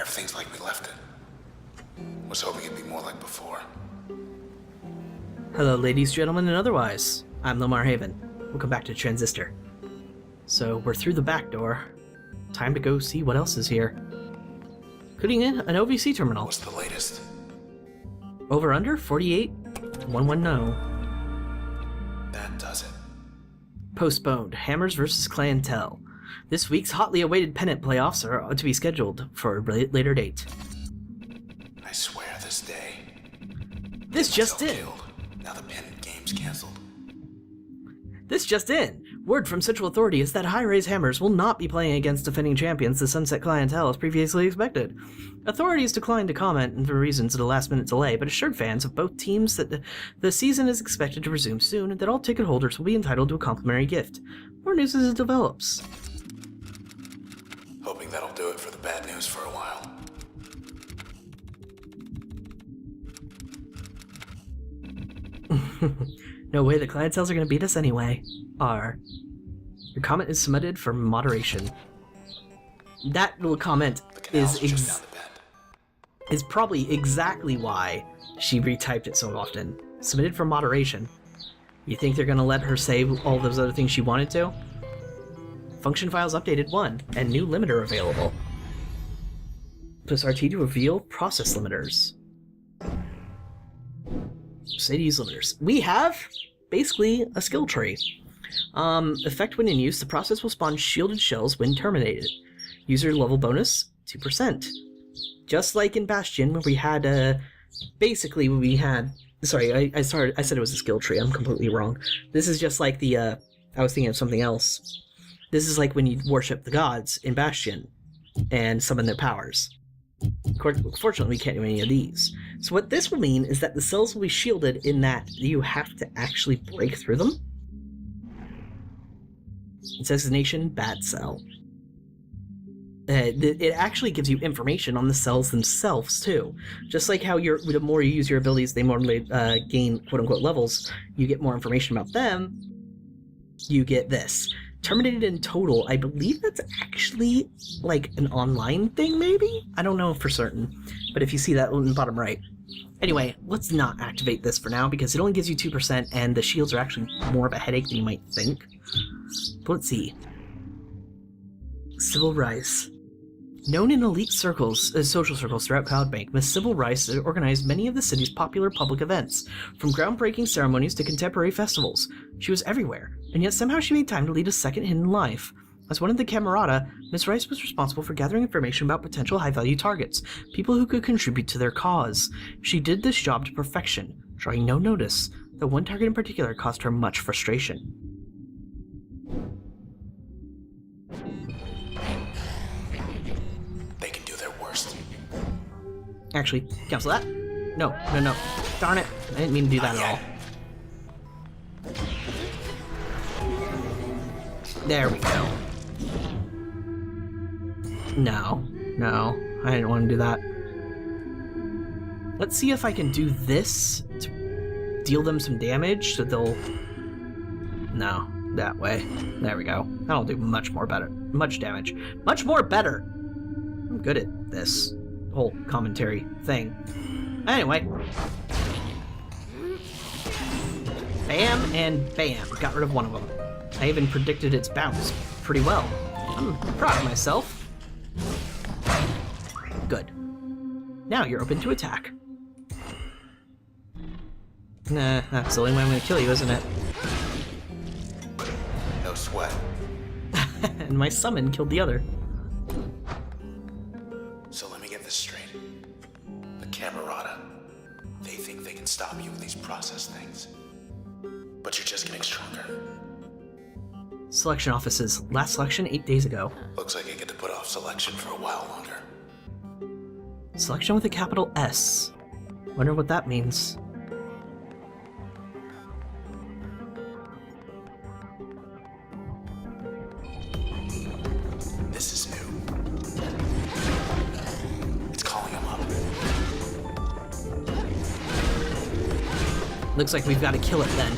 Everything's like we left it. Was hoping it'd be more like before. Hello, ladies, gentlemen, and otherwise. I'm Lamar Haven. Welcome back to Transistor. So, we're through the back door. Time to go see what else is here. Including an OVC terminal. What's the latest? Over under 48 110. That does it. Postponed. Hammers versus Clientele. This week's hotly awaited pennant playoffs are to be scheduled for a later date. I swear this day. This just in. Now the pennant game's canceled. This just in. Word from Central Authority is that High-Raise Hammers will not be playing against defending champions, the Sunset Clientele, as previously expected. Authorities declined to comment for reasons of the last-minute delay, but assured fans of both teams that the season is expected to resume soon and that all ticket holders will be entitled to a complimentary gift. More news as it develops. Hoping that'll do it for the bad news for a while. No way, the Clientels are going to beat us anyway. Your comment is submitted for moderation. That little comment is probably exactly why she retyped it so often. Submitted for moderation. You think they're going to let her say all those other things she wanted to? Function files updated 1, and new limiter available. Press RT to reveal process limiters. Say to use limiters. We have basically a skill tree. Effect when in use, the process will spawn shielded shells when terminated. User level bonus 2%. Just like in Bastion, where we had sorry, I said it was a skill tree. I'm completely wrong. This is just like the I was thinking of something else. This is like when you worship the gods in Bastion and summon their powers. Fortunately, we can't do any of these. So what this will mean is that the cells will be shielded in that you have to actually break through them. It says designation, bad cell. It actually gives you information on the cells themselves, too. Just like how the more you use your abilities, they more gain quote-unquote levels, you get more information about them, you get this. Terminated in total, I believe that's actually like an online thing, maybe? I don't know for certain, but if you see that in the bottom right. Anyway, let's not activate this for now because it only gives you 2% and the shields are actually more of a headache than you might think. But let's see. Sybil Rice. Known in elite circles, social circles throughout Cloudbank, Miss Sybil Rice organized many of the city's popular public events, from groundbreaking ceremonies to contemporary festivals. She was everywhere, and yet somehow she made time to lead a second hidden life. As one of the Camerata, Miss Rice was responsible for gathering information about potential high-value targets, people who could contribute to their cause. She did this job to perfection, drawing no notice, though one target in particular caused her much frustration. Actually, cancel that. No. Darn it. I didn't mean to do that at all. There we go. No, I didn't want to do that. Let's see if I can do this to deal them some damage so they'll... No, that way. There we go. That'll do much damage. Much more better! I'm good at this whole commentary thing. Anyway. Bam and bam. Got rid of one of them. I even predicted its bounce pretty well. I'm proud of myself. Good. Now you're open to attack. Nah, that's the only way I'm gonna kill you, isn't it? No sweat. And my summon killed the other. So let me get this straight. The Camerata, they think they can stop you with these process things. But you're just getting stronger. Selection offices. Last selection 8 days ago. Looks like I get to put off selection for a while longer. Selection with a capital S. Wonder what that means. This is new. It's calling him up. Looks like we've got to kill it then.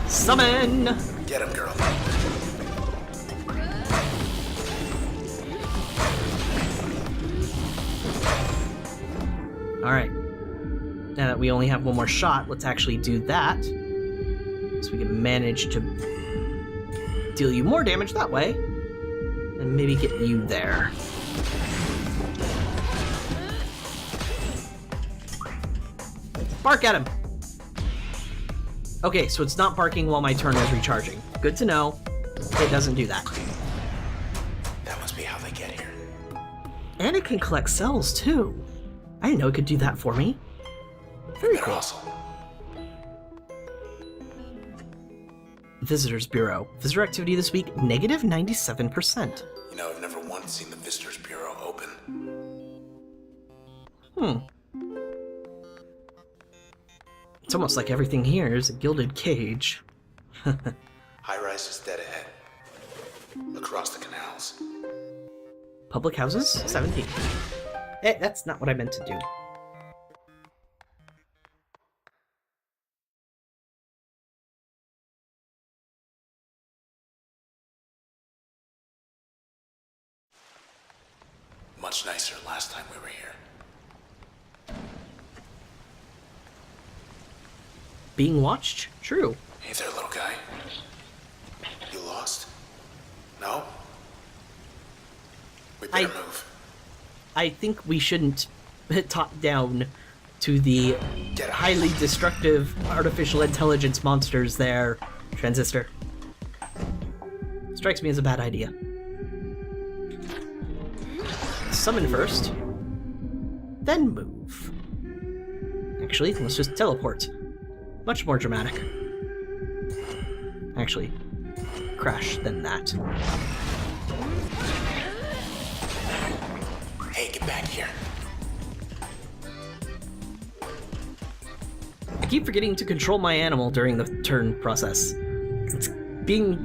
Summon! Get him, girl. Alright. Now that we only have one more shot, let's actually do that. So we can manage to deal you more damage that way. And maybe get you there. Bark at him! Okay, so it's not barking while my turn is recharging. Good to know. It doesn't do that. That must be how they get here. And it can collect cells, too. I didn't know it could do that for me. Very cool. Awesome. Visitors Bureau. Visitor activity this week, negative 97%. You know, I've never once seen the Visitors Bureau open. It's almost like everything here is a gilded cage. High-rise is dead ahead. Across the canals. Public houses? 17. That's not what I meant to do. Much nicer last time we were here. Being watched? True. Hey there, little guy. You lost? No? We better move. I think we shouldn't top down to the highly destructive artificial intelligence monsters there, Transistor. Strikes me as a bad idea. Summon first, then move. Actually, let's just teleport. Much more dramatic. Actually, crash than that. Hey, get back here. I keep forgetting to control my animal during the turn process.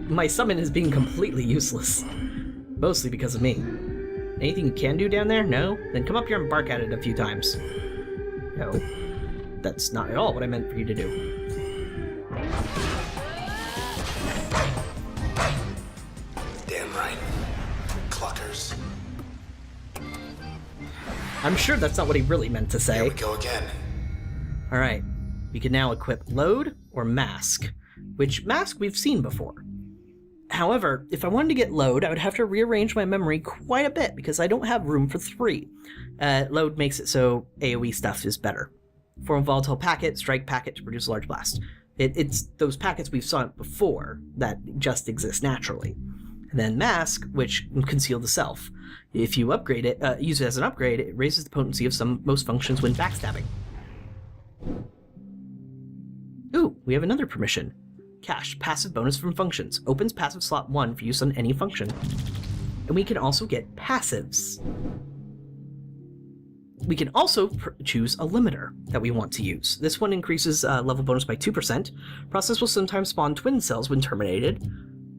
My summon is being completely useless. Mostly because of me. Anything you can do down there? No? Then come up here and bark at it a few times. No. That's not at all what I meant for you to do. Damn right. Cluckers. I'm sure that's not what he really meant to say. Here we go again. Alright. We can now equip Load or Mask, which Mask we've seen before. However, if I wanted to get Load, I would have to rearrange my memory quite a bit because I don't have room for 3. Load makes it so AoE stuff is better. Form a volatile packet, strike packet to produce a large blast. It's those packets we've saw before that just exist naturally. And then Mask, which can conceal the self. If you upgrade it, use it as an upgrade, it raises the potency of most functions when backstabbing. Ooh, we have another permission. Cache, passive bonus from functions. Opens passive slot 1 for use on any function. And we can also get passives. We can also choose a limiter that we want to use. This one increases level bonus by 2%. Process will sometimes spawn twin cells when terminated,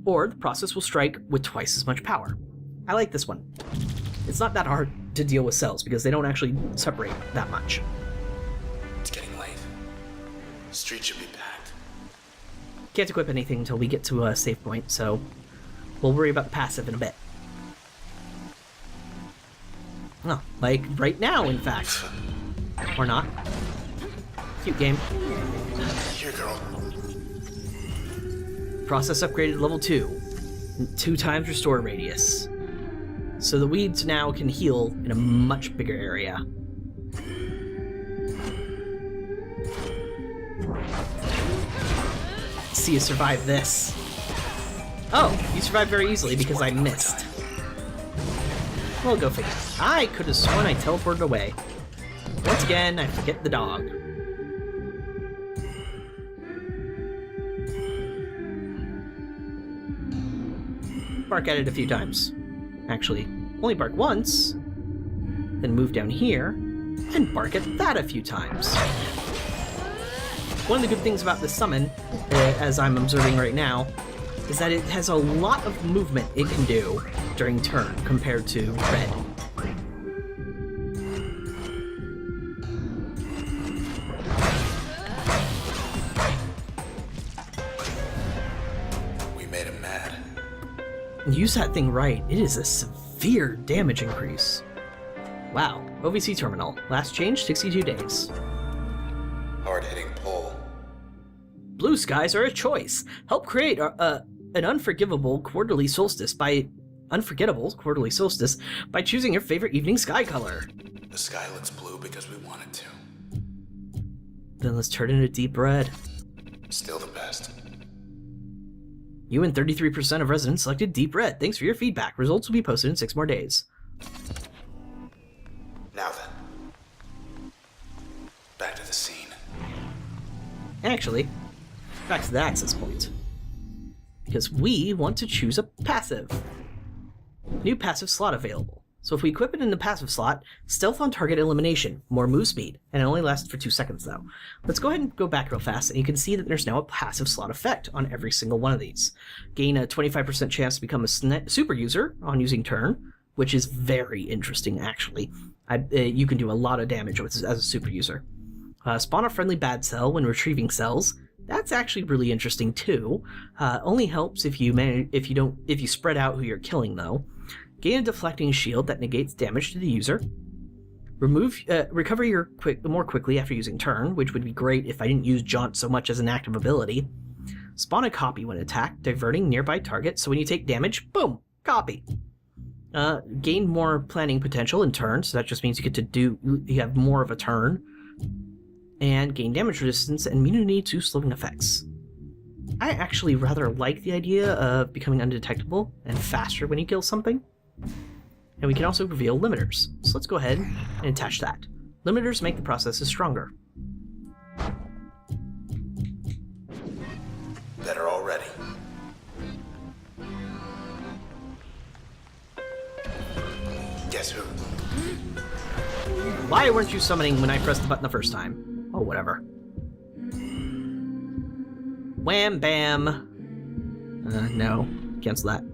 or the process will strike with twice as much power. I like this one. It's not that hard to deal with cells because they don't actually separate that much. It's getting late. The street should be packed. Can't equip anything until we get to a save point, so we'll worry about the passive in a bit. Oh, like right now, in fact. Or not. Cute game. Here, girl. Process upgraded to level 2. 2 times restore radius. So the weeds now can heal in a much bigger area. See you survive this. Oh, you survived very easily because I missed. Well, go figure. I could have sworn I teleported away. Once again, I forget the dog. Bark at it a few times. Actually, only bark once. Then move down here, and bark at that a few times. One of the good things about this summon, as I'm observing right now, is that it has a lot of movement it can do during turn compared to red. We made him mad. Use that thing right, it is a severe damage increase. Wow. OVC terminal. Last change, 62 days. Hard-hitting pull. Blue skies are a choice. Help create an unforgettable quarterly solstice by choosing your favorite evening sky color. The sky looks blue because we want it to. Then let's turn it into deep red. Still the best. You and 33% of residents selected deep red. Thanks for your feedback. Results will be posted in 6 more days. Now then. Back to the scene. Actually, back to the access point. Because we want to choose a passive. New passive slot available. So if we equip it in the passive slot, stealth on target elimination, more move speed, and it only lasts for 2 seconds though. Let's go ahead and go back real fast, and you can see that there's now a passive slot effect on every single one of these. Gain a 25% chance to become a super user on using turn, which is very interesting actually. You can do a lot of damage as a super user. Spawn a friendly bad cell when retrieving cells. That's actually really interesting too. Only helps if you spread out who you're killing though. Gain a deflecting shield that negates damage to the user. Recover more quickly after using turn, which would be great if I didn't use Jaunt so much as an active ability. Spawn a copy when attacked, diverting nearby targets, so when you take damage, boom, copy. Gain more planning potential in turn, so that just means you have more of a turn. And gain damage resistance and immunity to slowing effects. I actually rather like the idea of becoming undetectable and faster when you kill something. And we can also reveal limiters. So let's go ahead and attach that. Limiters make the processes stronger. Better already. Guess who? Why weren't you summoning when I pressed the button the first time? Oh, whatever. Wham bam. No. Cancel that.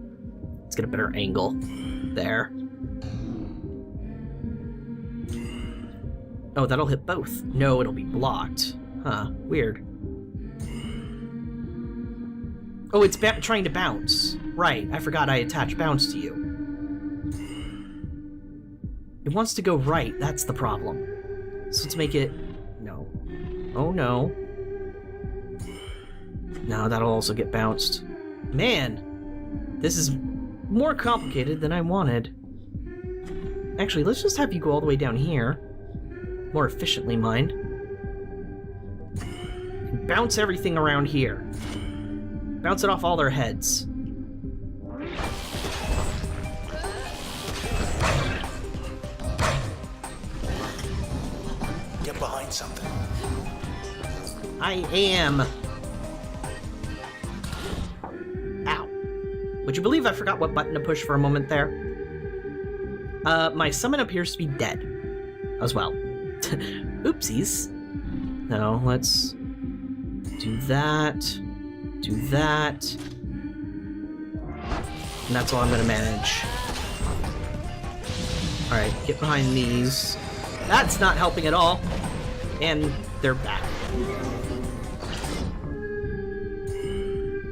Let's get a better angle. There. Oh, that'll hit both. No, it'll be blocked. Huh. Weird. Oh, it's trying to bounce. Right, I forgot I attached bounce to you. It wants to go right, that's the problem. So let's make it... No. Oh no. No, that'll also get bounced. Man! This is more complicated than I wanted. Actually, let's just have you go all the way down here. More efficiently, mind. Bounce everything around here. Bounce it off all their heads. Get behind something. I am. Ow. Would you believe I forgot what button to push for a moment there? My summon appears to be dead as well. Oopsies. No, let's do that. Do that. And that's all I'm gonna manage. Alright, get behind these. That's not helping at all. And they're back.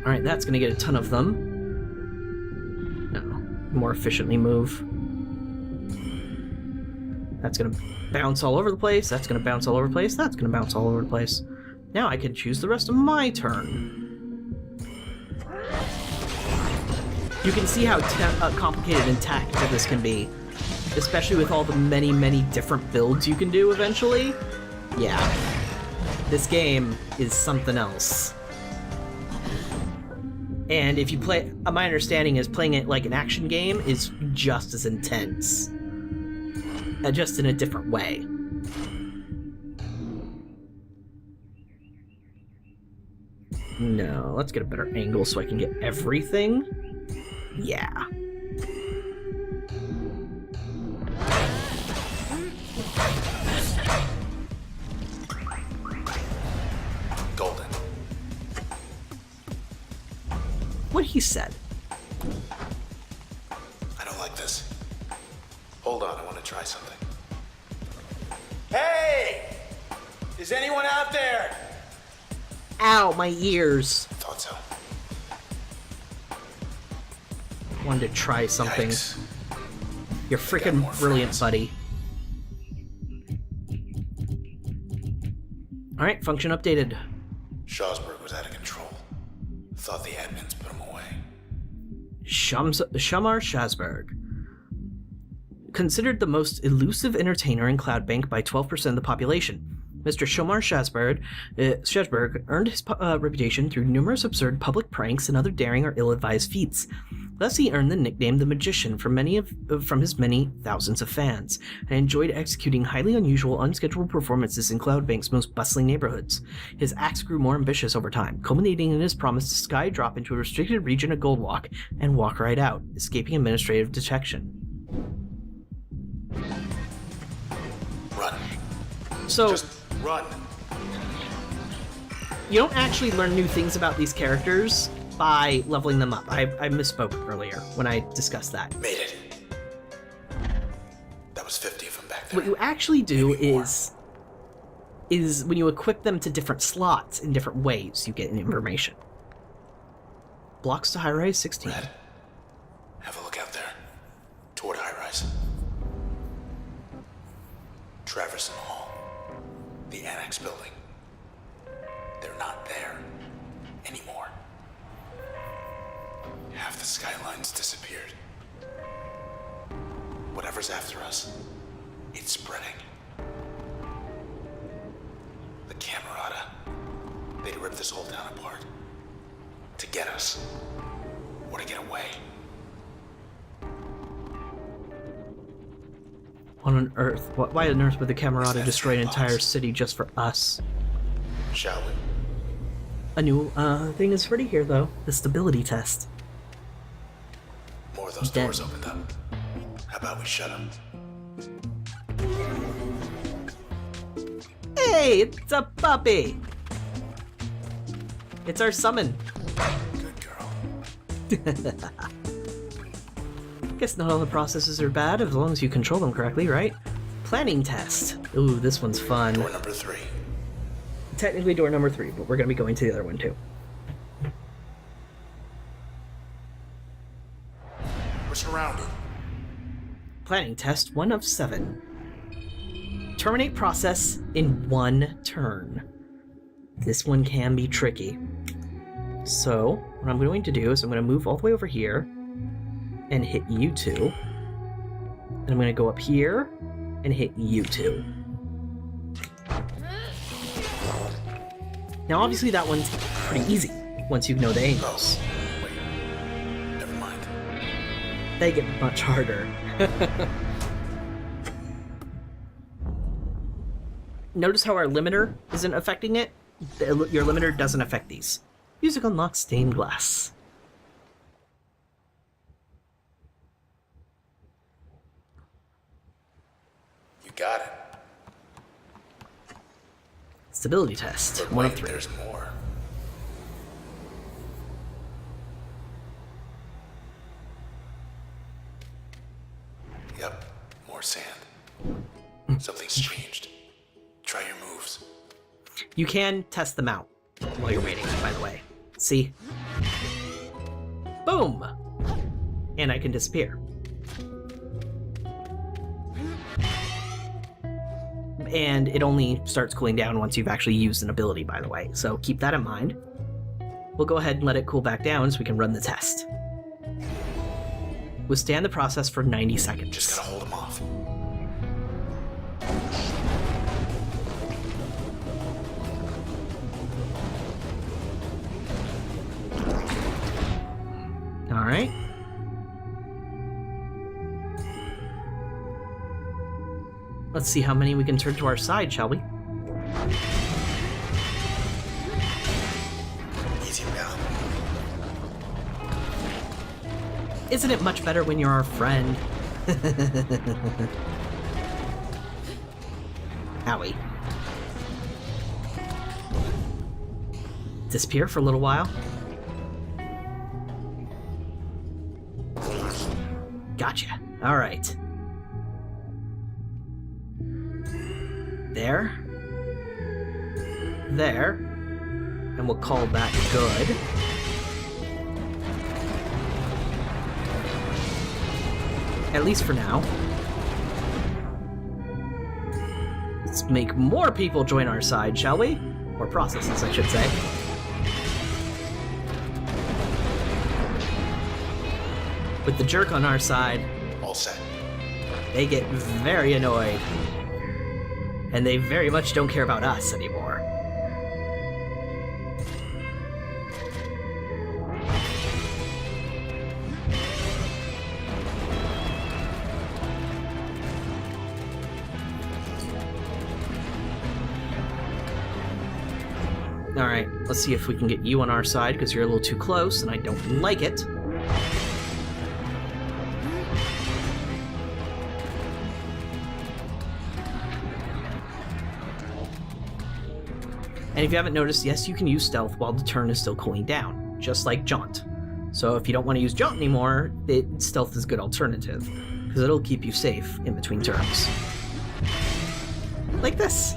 Alright, that's gonna get a ton of them. No, more efficiently move. That's gonna bounce all over the place, that's gonna bounce all over the place, that's gonna bounce all over the place. Now I can choose the rest of my turn. You can see how complicated and tactical this can be. Especially with all the many, many different builds you can do eventually. Yeah. This game is something else. And if you play... my understanding is playing it like an action game is just as intense. Just in a different way. No, let's get a better angle so I can get everything. Yeah. Golden. What he said. I don't like this. Hold on, I want to try something. Hey! Is anyone out there? Ow, my ears. Thought so. Wanted to try something. Yikes. You're freaking more brilliant, friends. buddy. Alright, function updated. Shawsburg was out of control. Thought the admins put him away. Shamar Shazberg. Considered the most elusive entertainer in Cloudbank by 12% of the population, Mr. Shamar Shazberg earned his reputation through numerous absurd public pranks and other daring or ill-advised feats. Thus, he earned the nickname the Magician from his many thousands of fans, and enjoyed executing highly unusual, unscheduled performances in Cloudbank's most bustling neighborhoods. His acts grew more ambitious over time, culminating in his promise to skydrop into a restricted region of Goldwalk and walk right out, escaping administrative detection. Run. So, Just run. you don't actually learn new things about these characters by leveling them up. I misspoke earlier when I discussed that. Made it. That was 50 of them back there. What you actually do Maybe more. is when you equip them to different slots in different ways, you get information. Blocks to high-rise 16. Red, have a look out there. Toward high-rise. Traverson Hall. The annex building. They're not there anymore. Half the skyline's disappeared. Whatever's after us, it's spreading. The Camerata. They'd rip this whole town apart. To get us. Or to get away. On Earth. Why on Earth would the Camerata that destroy an sandbox? entire city just for us? Shall we? A new thing is already here, though. The stability test. More of those Dead. doors opened up. How about we shut them? Hey, it's a puppy! It's our summon. Good girl. Guess not all the processes are bad as long as you control them correctly, right? Planning test. Ooh, this one's fun. Door number 3. Technically door number 3, but we're going to be going to the other one too. We're surrounded. Planning test 1 of 7. Terminate process in 1 turn. This one can be tricky. So, what I'm going to do is I'm going to move all the way over here and hit U2. And I'm going to go up here and hit U2. Now, obviously that one's pretty easy once you know the angles. Wait. Never mind. They get much harder. Notice how our limiter isn't affecting it? Your limiter doesn't affect these. Music unlocks stained glass. You got it. Stability test. But 1 of wait, 3. there's more. Yep, more sand. Something's changed. Try your moves. You can test them out while you're waiting, by the way. See? Boom! And I can disappear. And it only starts cooling down once you've actually used an ability, by the way. So keep that in mind. We'll go ahead and let it cool back down so we can run the test. Withstand the process for 90 seconds. Just gotta hold them off. Alright. Let's see how many we can turn to our side, shall we? Easy now. Isn't it much better when you're our friend? Owie. Disappear for a little while. Gotcha. Alright. There. There. And we'll call that good. At least for now. Let's make more people join our side, shall we? Or processes, I should say. With the jerk on our side, All set. they get very annoyed. And they very much don't care about us anymore. Alright, let's see if we can get you on our side, because you're a little too close, and I don't like it. And if you haven't noticed, yes, you can use stealth while the turn is still cooling down, just like jaunt. So if you don't want to use jaunt anymore, stealth is a good alternative, because it'll keep you safe in between turns. Like this.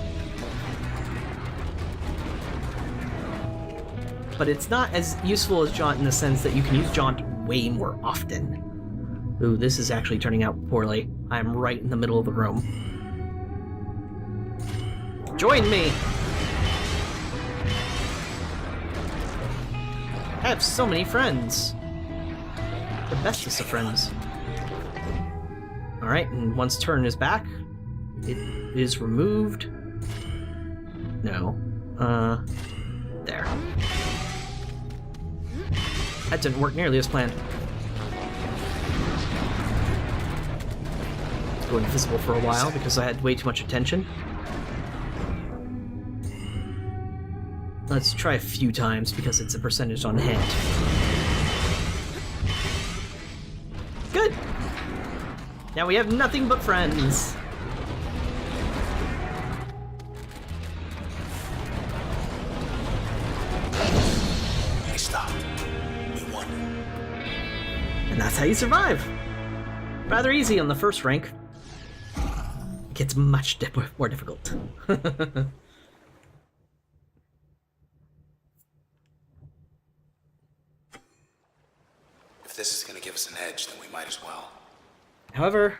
But it's not as useful as jaunt in the sense that you can use jaunt way more often. Ooh, this is actually turning out poorly. I'm right in the middle of the room. Join me! I have so many friends. The bestest of friends. Alright, and once turn is back, it is removed. No. There. That didn't work nearly as planned. Go invisible for a while because I had way too much attention. Let's try a few times because it's a percentage on hit. Good! Now we have nothing but friends. They stopped. We won. And that's how you survive. Rather easy on the first rank. It gets much more difficult. If this is gonna give us an edge, then we might as well. However,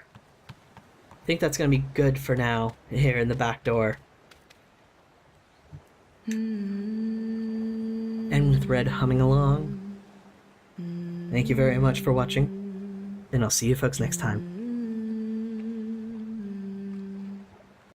I think that's going to be good for now, here in the back door. And with Red humming along. Thank you very much for watching, and I'll see you folks next time.